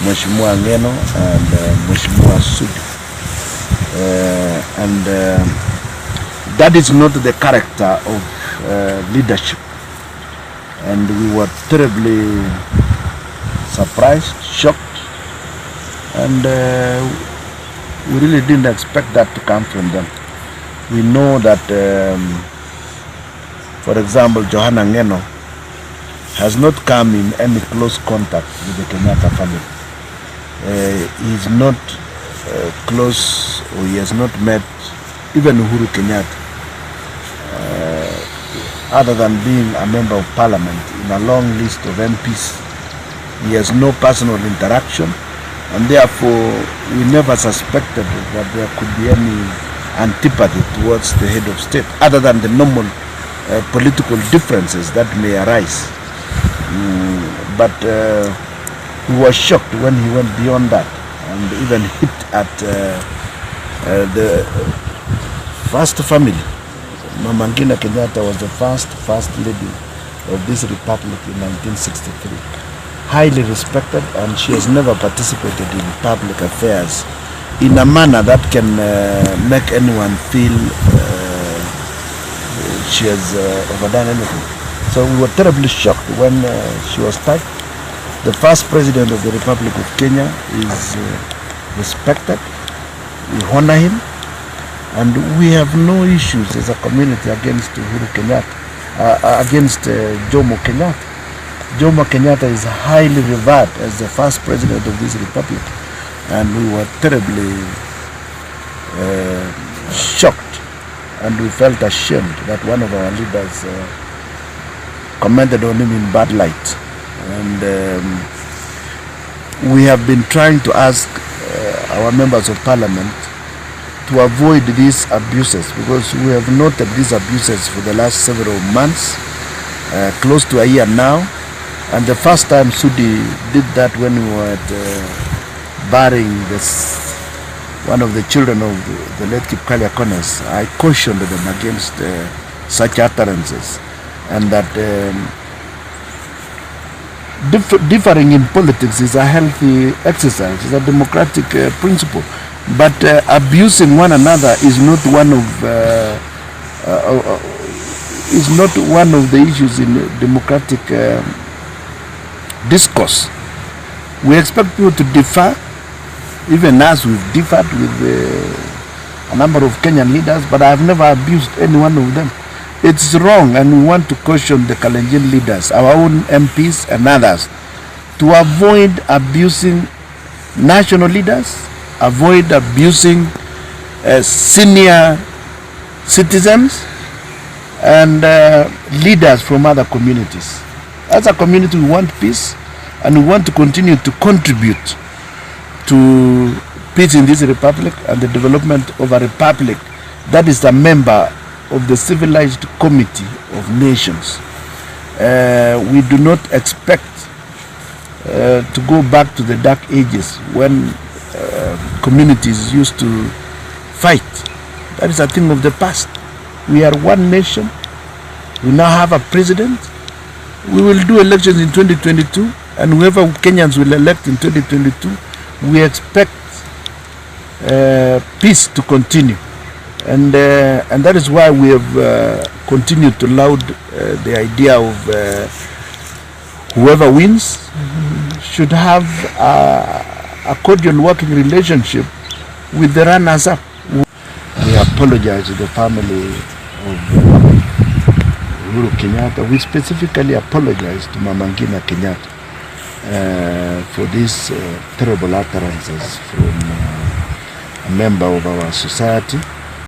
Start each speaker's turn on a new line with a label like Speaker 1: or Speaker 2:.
Speaker 1: Mheshimiwa Ngeno and Mheshimiwa Sudi. That is not the character of leadership. And we were terribly surprised, shocked, and we really didn't expect that to come from them. We know that, for example, Johana Ngeno has not come in any close contact with the Kenyatta family. He is not close, or he has not met even Uhuru Kenyatta, other than being a member of parliament in a long list of MPs. He has no personal interaction, and therefore we never suspected that there could be any antipathy towards the head of state, other than the normal political differences that may arise. But we were shocked when he went beyond that and even hit at the first family. Mama Ngina Kenyatta was the first lady of this republic in 1963. Highly respected, and she has never participated in public affairs in a manner that can make anyone feel she has overdone anything. So we were terribly shocked when she was tagged. The first president of the Republic of Kenya is respected. We honor him, and we have no issues as a community against Uhuru Kenyatta, against Jomo Kenyatta. Jomo Kenyatta is highly revered as the first president of this republic, and we were terribly shocked, and we felt ashamed that one of our leaders commented on him in bad light. And we have been trying to ask our members of parliament to avoid these abuses, because we have noted these abuses for the last several months, close to a year now. And the first time Sudi did that, when we were burying one of the children of the late Kipsigis, I cautioned them against such utterances, and that differing in politics is a healthy exercise, it's a democratic principle. But abusing one another is not one of the issues in democratic discourse. We expect people to differ, even as we've differed with a number of Kenyan leaders, but I have never abused any one of them. It's wrong, and we want to caution the Kalenjin leaders, our own MPs and others, to avoid abusing national leaders, avoid abusing senior citizens and leaders from other communities. As a community, we want peace, and we want to continue to contribute to peace in this republic and the development of a republic that is a member of the civilized committee of nations. We do not expect to go back to the dark ages when communities used to fight. That is a thing of the past. We are one nation. We now have a president. We will do elections in 2022, and whoever Kenyans will elect in 2022, we expect peace to continue. And that is why we have continued to laud the idea of whoever wins should have a cordial working relationship with the runners-up. We apologize to the family of Uhuru Kenyatta. We specifically apologize to Mama Ngina Kenyatta for these terrible utterances from a member of our society.